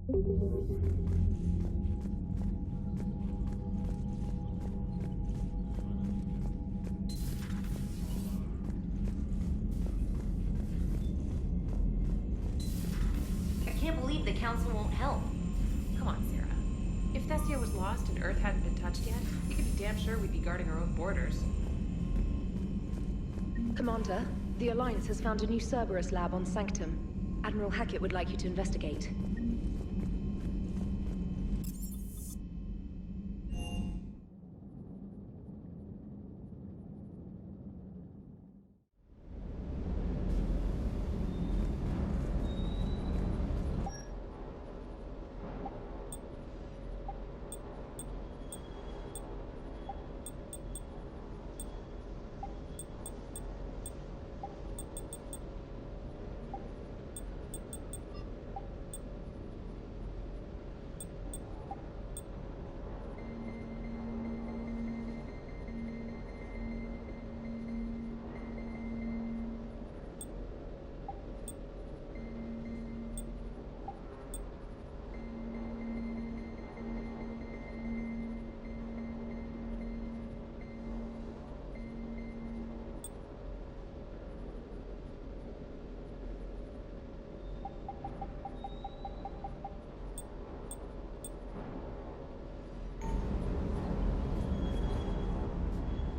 I can't believe the Council won't help. Come on, Sarah. If Thessia was lost and Earth hadn't been touched yet, you could be damn sure we'd be guarding our own borders. Commander, the Alliance has found a new Cerberus lab on Sanctum. Admiral Hackett would like you to investigate.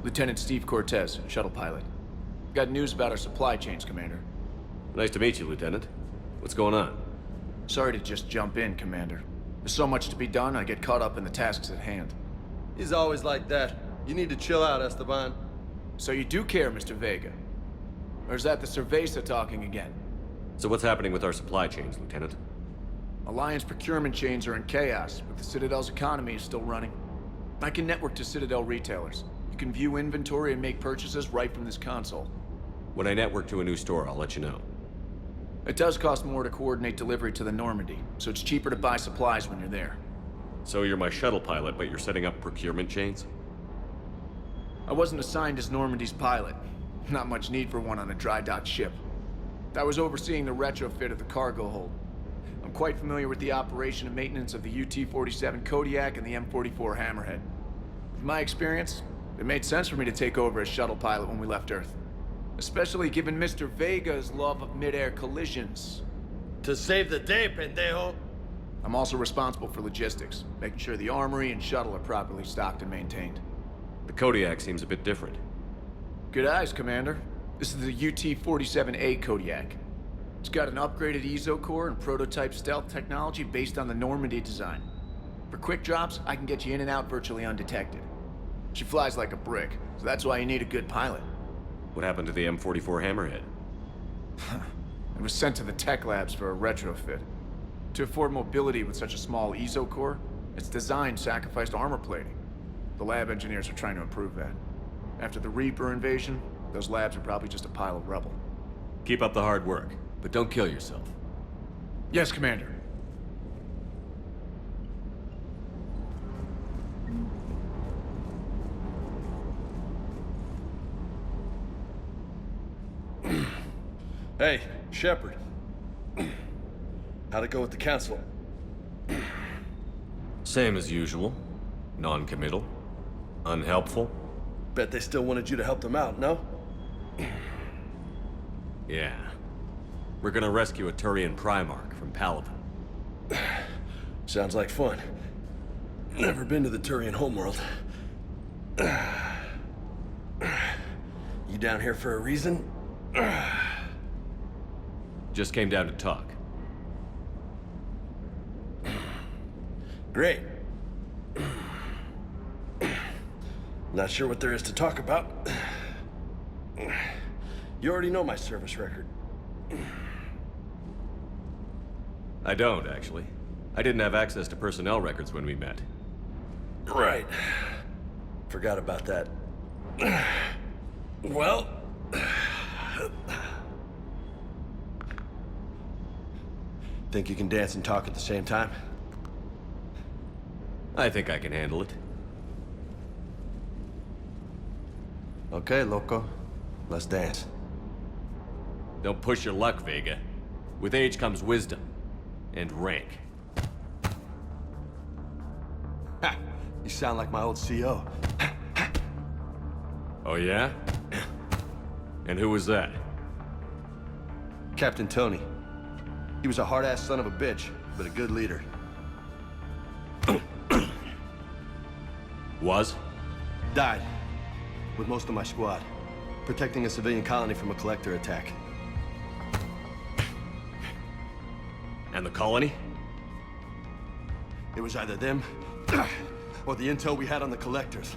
Lieutenant Steve Cortez, shuttle pilot. Got news about our supply chains, Commander. Nice to meet you, Lieutenant. What's going on? Sorry to just jump in, Commander. There's so much to be done, I get caught up in the tasks at hand. He's always like that. You need to chill out, Esteban. So you do care, Mr. Vega? Or is that the Cerveza talking again? So what's happening with our supply chains, Lieutenant? Alliance procurement chains are in chaos, but the Citadel's economy is still running. I can network to Citadel retailers. You can view inventory and make purchases right from this console. When I network to a new store, I'll let you know. It does cost more to coordinate delivery to the Normandy, so it's cheaper to buy supplies when you're there. So you're my shuttle pilot, but you're setting up procurement chains? I wasn't assigned as Normandy's pilot. Not much need for one on a dry dock ship. I was overseeing the retrofit of the cargo hold. I'm quite familiar with the operation and maintenance of the UT-47 Kodiak and the M44 Hammerhead. With my experience, it made sense for me to take over as shuttle pilot when we left Earth. Especially given Mr. Vega's love of mid-air collisions. To save the day, pendejo. I'm also responsible for logistics, making sure the armory and shuttle are properly stocked and maintained. The Kodiak seems a bit different. Good eyes, Commander. This is the UT-47A Kodiak. It's got an upgraded EZO core and prototype stealth technology based on the Normandy design. For quick drops, I can get you in and out virtually undetected. She flies like a brick, so that's why you need a good pilot. What happened to the M44 Hammerhead? It was sent to the tech labs for a retrofit. To afford mobility with such a small EZO core, its design sacrificed armor plating. The lab engineers are trying to improve that. After the Reaper invasion, those labs are probably just a pile of rubble. Keep up the hard work, but don't kill yourself. Yes, Commander. Hey, Shepard. How'd it go with the Council? Same as usual. Non-committal. Unhelpful. Bet they still wanted you to help them out, no? Yeah. We're gonna rescue a Turian Primarch from Palaven. Sounds like fun. Never been to the Turian homeworld. You down here for a reason? Just came down to talk. Great. Not sure what there is to talk about. You already know my service record. I don't, actually. I didn't have access to personnel records when we met. Right. Forgot about that. Well... Think you can dance and talk at the same time? I think I can handle it. Okay, loco. Let's dance. Don't push your luck, Vega. With age comes wisdom. And rank. Ha! You sound like my old CO. Oh, yeah? And who was that? Captain Tony. He was a hard-ass son of a bitch, but a good leader. Was? Died. With most of my squad. Protecting a civilian colony from a collector attack. And the colony? It was either them, or the intel we had on the collectors.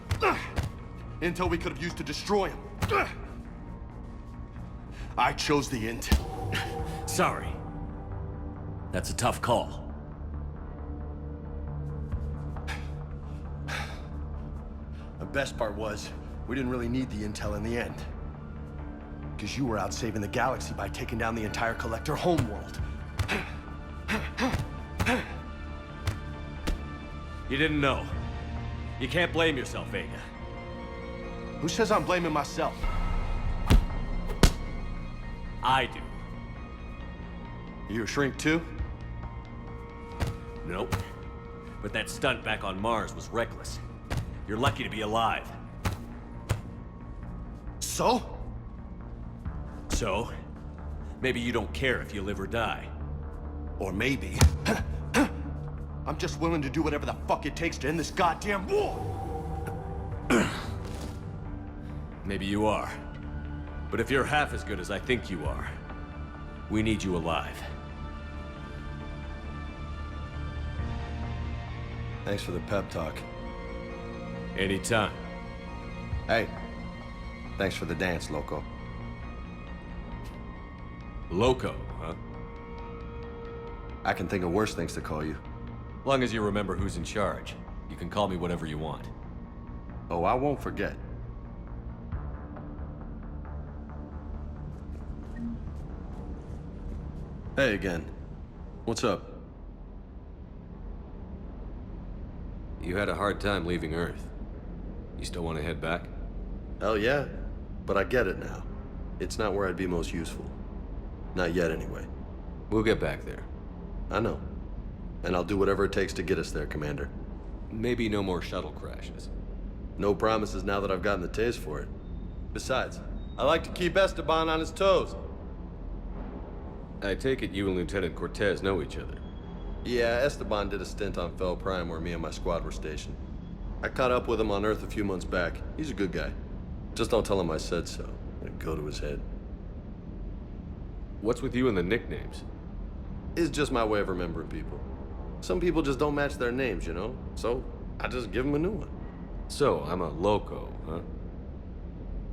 Intel we could have used to destroy them. I chose the intel. Sorry. That's a tough call. The best part was, we didn't really need the intel in the end. Because you were out saving the galaxy by taking down the entire collector homeworld. You didn't know. You can't blame yourself, Vega. Who says I'm blaming myself? I do. You a shrink too? Nope. But that stunt back on Mars was reckless. You're lucky to be alive. So? So, maybe you don't care if you live or die. Or maybe... I'm just willing to do whatever the fuck it takes to end this goddamn war! Maybe you are. But if you're half as good as I think you are, we need you alive. Thanks for the pep talk. Anytime. Hey, thanks for the dance, Loco. Loco, huh? I can think of worse things to call you. Long as you remember who's in charge, you can call me whatever you want. Oh, I won't forget. Hey again. What's up? You had a hard time leaving Earth. You still want to head back? Hell yeah. But I get it now. It's not where I'd be most useful. Not yet, anyway. We'll get back there. I know. And I'll do whatever it takes to get us there, Commander. Maybe no more shuttle crashes. No promises now that I've gotten the taste for it. Besides, I like to keep Esteban on his toes. I take it you and Lieutenant Cortez know each other. Yeah, Esteban did a stint on Fel Prime where me and my squad were stationed. I caught up with him on Earth a few months back. He's a good guy. Just don't tell him I said so. It'd go to his head. What's with you and the nicknames? It's just my way of remembering people. Some people just don't match their names, you know? So, I just give them a new one. So, I'm a loco, huh?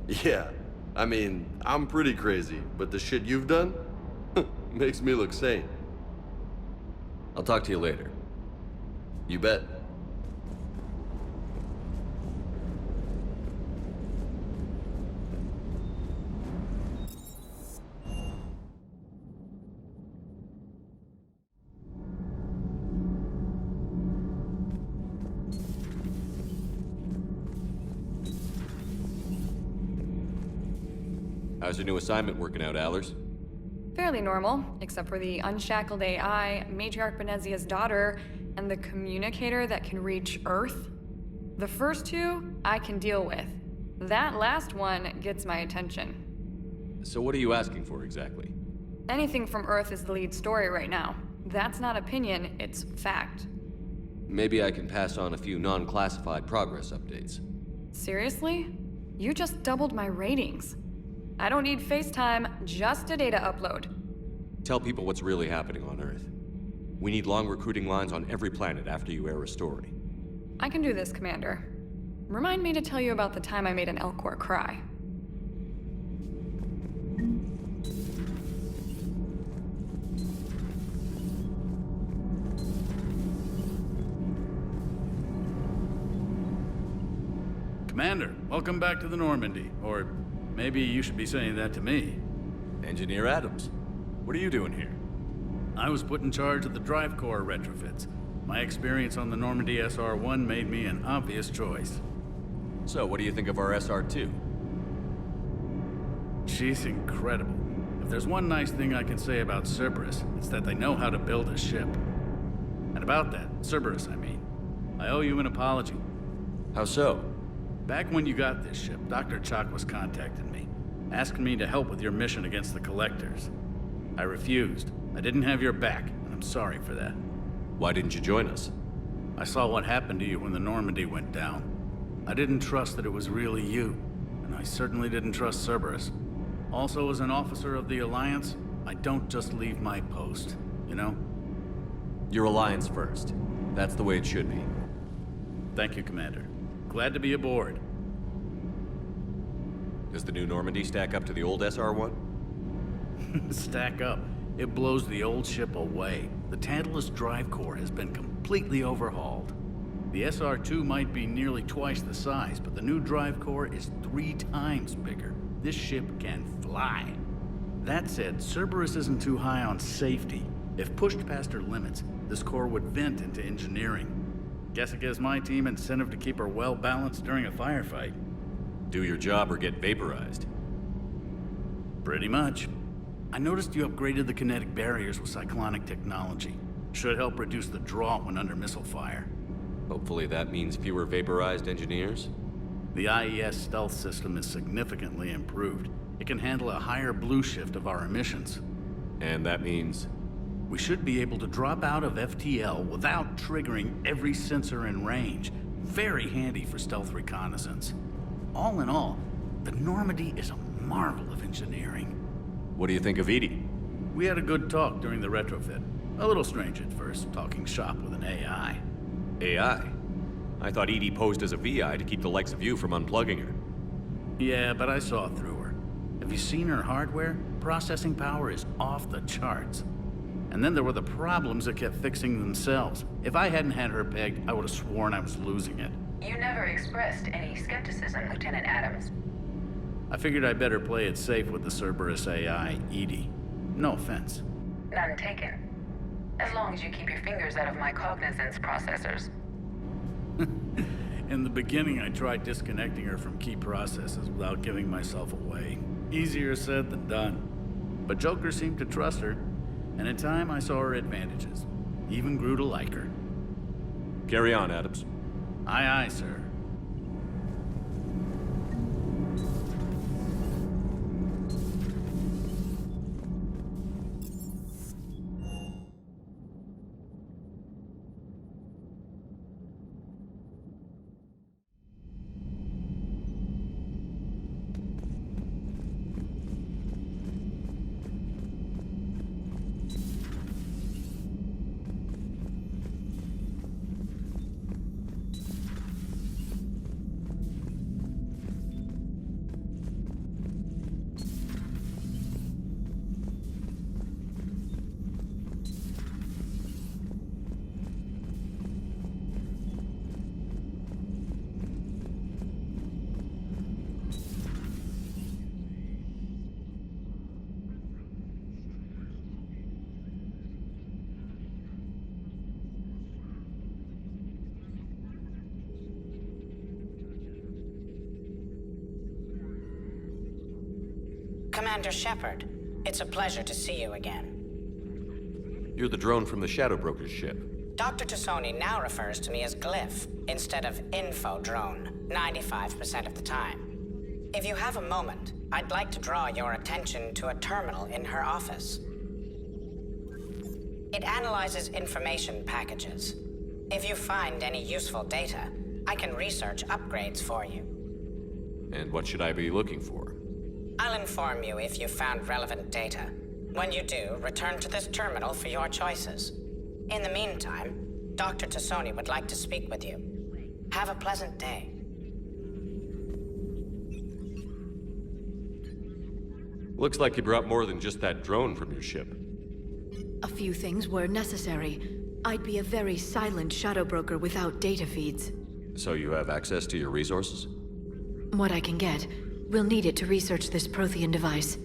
Yeah, I mean, I'm pretty crazy, but the shit you've done makes me look sane. I'll talk to you later. You bet. How's your new assignment working out, Allers? Fairly normal, except for the unshackled AI, Matriarch Benezia's daughter, and the communicator that can reach Earth. The first two, I can deal with. That last one gets my attention. So what are you asking for exactly? Anything from Earth is the lead story right now. That's not opinion, it's fact. Maybe I can pass on a few non-classified progress updates. Seriously? You just doubled my ratings. I don't need FaceTime, just a data upload. Tell people what's really happening on Earth. We need long recruiting lines on every planet after you air a story. I can do this, Commander. Remind me to tell you about the time I made an Elcor cry. Commander, welcome back to the Normandy. Or maybe you should be saying that to me. Engineer Adams, what are you doing here? I was put in charge of the drive core retrofits. My experience on the Normandy SR-1 made me an obvious choice. So, what do you think of our SR-2? She's incredible. If there's one nice thing I can say about Cerberus, it's that they know how to build a ship. And about that, Cerberus, I mean. I owe you an apology. How so? Back when you got this ship, Dr. Chalk was contacting me, asking me to help with your mission against the Collectors. I refused. I didn't have your back, and I'm sorry for that. Why didn't you join us? I saw what happened to you when the Normandy went down. I didn't trust that it was really you, and I certainly didn't trust Cerberus. Also, as an officer of the Alliance, I don't just leave my post, you know? Your Alliance first. That's the way it should be. Thank you, Commander. Glad to be aboard. Does the new Normandy stack up to the old SR-1? Stack up. It blows the old ship away. The Tantalus drive core has been completely overhauled. The SR-2 might be nearly twice the size, but the new drive core is 3 times bigger. This ship can fly. That said, Cerberus isn't too high on safety. If pushed past her limits, this core would vent into engineering. Guess it gives my team incentive to keep her well balanced during a firefight. Do your job or get vaporized. Pretty much. I noticed you upgraded the kinetic barriers with cyclonic technology. Should help reduce the draw when under missile fire. Hopefully that means fewer vaporized engineers. The IES stealth system is significantly improved. It can handle a higher blue shift of our emissions. And that means... We should be able to drop out of FTL without triggering every sensor in range. Very handy for stealth reconnaissance. All in all, the Normandy is a marvel of engineering. What do you think of Edie? We had a good talk during the retrofit. A little strange at first, talking shop with an AI. AI? I thought Edie posed as a VI to keep the likes of you from unplugging her. Yeah, but I saw through her. Have you seen her hardware? Processing power is off the charts. And then there were the problems that kept fixing themselves. If I hadn't had her pegged, I would have sworn I was losing it. You never expressed any skepticism, Lieutenant Adams. I figured I'd better play it safe with the Cerberus AI, Edie. No offense. None taken. As long as you keep your fingers out of my cognizance processors. In the beginning, I tried disconnecting her from key processes without giving myself away. Easier said than done. But Joker seemed to trust her, and in time I saw her advantages. Even grew to like her. Carry on, Adams. Aye, aye, sir. Commander Shepard, it's a pleasure to see you again. You're the drone from the Shadow Broker's ship. Dr. Tassoni now refers to me as Glyph instead of Info Drone, 95% of the time. If you have a moment, I'd like to draw your attention to a terminal in her office. It analyzes information packages. If you find any useful data, I can research upgrades for you. And what should I be looking for? I'll inform you if you found relevant data. When you do, return to this terminal for your choices. In the meantime, Dr. Tassoni would like to speak with you. Have a pleasant day. Looks like you brought more than just that drone from your ship. A few things were necessary. I'd be a very silent shadow broker without data feeds. So you have access to your resources? What I can get. We'll need it to research this Prothean device.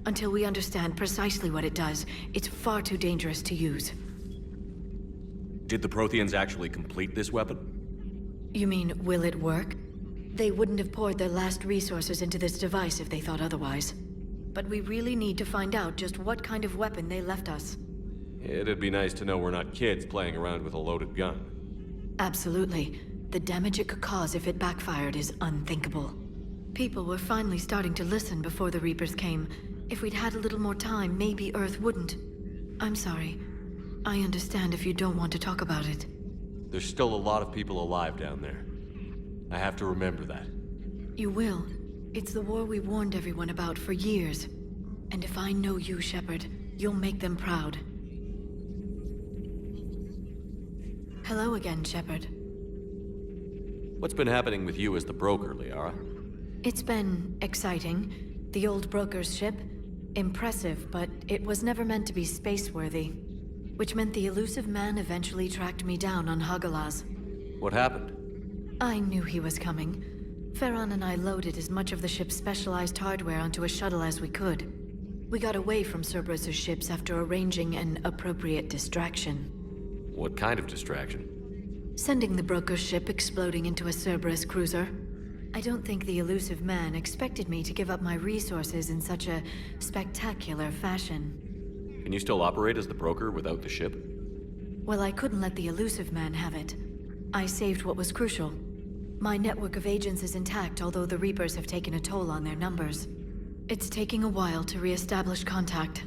Until we understand precisely what it does, it's far too dangerous to use. Did the Protheans actually complete this weapon? You mean, will it work? They wouldn't have poured their last resources into this device if they thought otherwise. But we really need to find out just what kind of weapon they left us. It'd be nice to know we're not kids playing around with a loaded gun. Absolutely. The damage it could cause if it backfired is unthinkable. People were finally starting to listen before the Reapers came. If we'd had a little more time, maybe Earth wouldn't. I'm sorry. I understand if you don't want to talk about it. There's still a lot of people alive down there. I have to remember that. You will. It's the war we warned everyone about for years. And if I know you, Shepard, you'll make them proud. Hello again, Shepard. What's been happening with you as the broker, Liara? It's been exciting. The old broker's ship? Impressive, but it was never meant to be space-worthy. Which meant the elusive man eventually tracked me down on Hagalaz. What happened? I knew he was coming. Farron and I loaded as much of the ship's specialized hardware onto a shuttle as we could. We got away from Cerberus' ships after arranging an appropriate distraction. What kind of distraction? Sending the broker's ship exploding into a Cerberus cruiser. I don't think the elusive man expected me to give up my resources in such a spectacular fashion. Can you still operate as the broker without the ship? Well, I couldn't let the elusive man have it. I saved what was crucial. My network of agents is intact, although the Reapers have taken a toll on their numbers. It's taking a while to re-establish contact.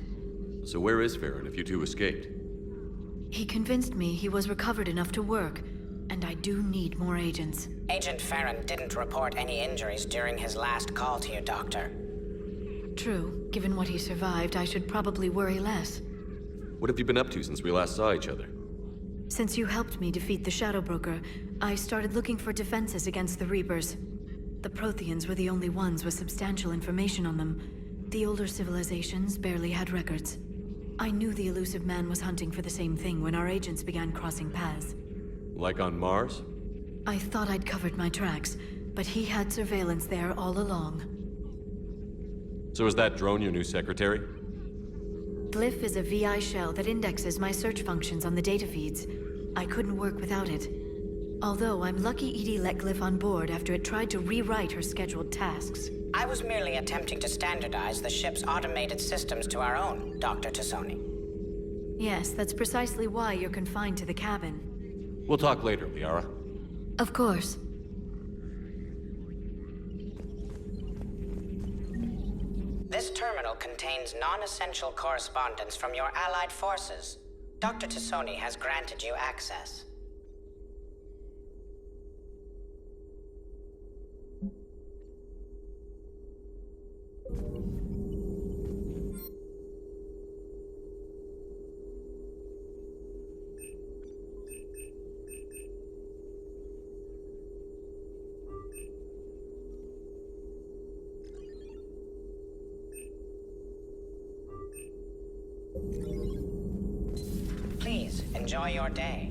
So where is Farron if you two escaped? He convinced me he was recovered enough to work, and I do need more agents. Agent Farron didn't report any injuries during his last call to you, Doctor. True. Given what he survived, I should probably worry less. What have you been up to since we last saw each other? Since you helped me defeat the Shadow Broker, I started looking for defenses against the Reapers. The Protheans were the only ones with substantial information on them. The older civilizations barely had records. I knew the elusive man was hunting for the same thing when our agents began crossing paths. Like on Mars? I thought I'd covered my tracks, but he had surveillance there all along. So is that drone your new secretary? Glyph is a VI shell that indexes my search functions on the data feeds. I couldn't work without it. Although I'm lucky EDI let Glyph on board after it tried to rewrite her scheduled tasks. I was merely attempting to standardize the ship's automated systems to our own, Dr. Tassoni. Yes, that's precisely why you're confined to the cabin. We'll talk later, Liara. Of course. This terminal contains non-essential correspondence from your allied forces. Dr. Tassoni has granted you access. Please, enjoy your day.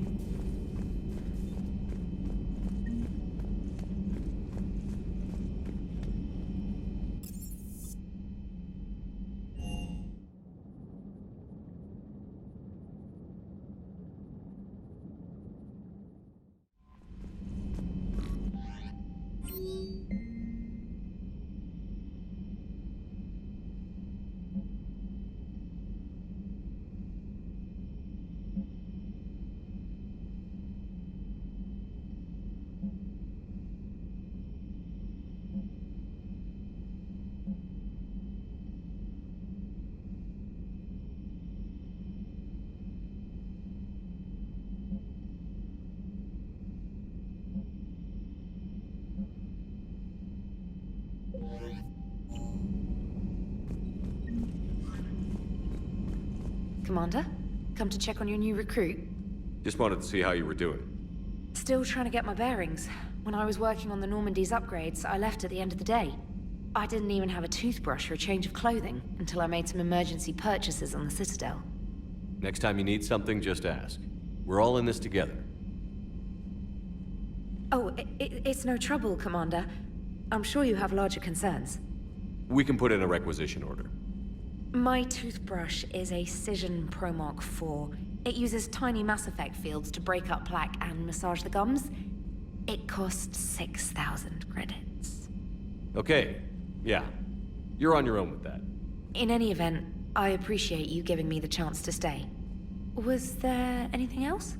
Commander, come to check on your new recruit. Just wanted to see how you were doing. Still trying to get my bearings. When I was working on the Normandy's upgrades, I left at the end of the day. I didn't even have a toothbrush or a change of clothing until I made some emergency purchases on the Citadel. Next time you need something, just ask. We're all in this together. Oh, it's no trouble, Commander. I'm sure you have larger concerns. We can put in a requisition order. My toothbrush is a Cision Pro Mark IV. It uses tiny Mass Effect fields to break up plaque and massage the gums. It costs 6,000 credits. Okay, yeah. You're on your own with that. In any event, I appreciate you giving me the chance to stay. Was there anything else?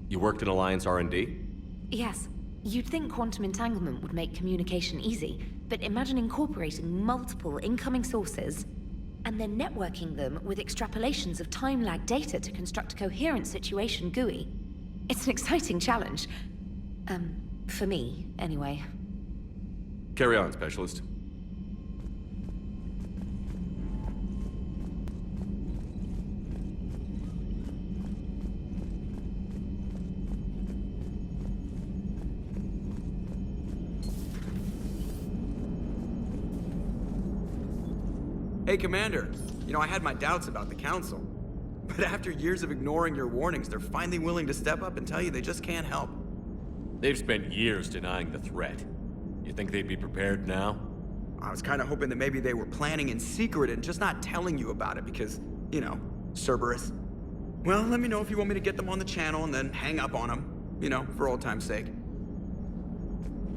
You worked in Alliance R&D? Yes. You'd think quantum entanglement would make communication easy, but imagine incorporating multiple incoming sources and then networking them with extrapolations of time-lag data to construct a coherent situation GUI. It's an exciting challenge. For me, anyway. Carry on, Specialist. Hey, Commander. You know, I had my doubts about the Council. But after years of ignoring your warnings, they're finally willing to step up and tell you they just can't help. They've spent years denying the threat. You think they'd be prepared now? I was kind of hoping that maybe they were planning in secret and just not telling you about it because, you know, Cerberus. Well, let me know if you want me to get them on the channel and then hang up on them, you know, for old time's sake.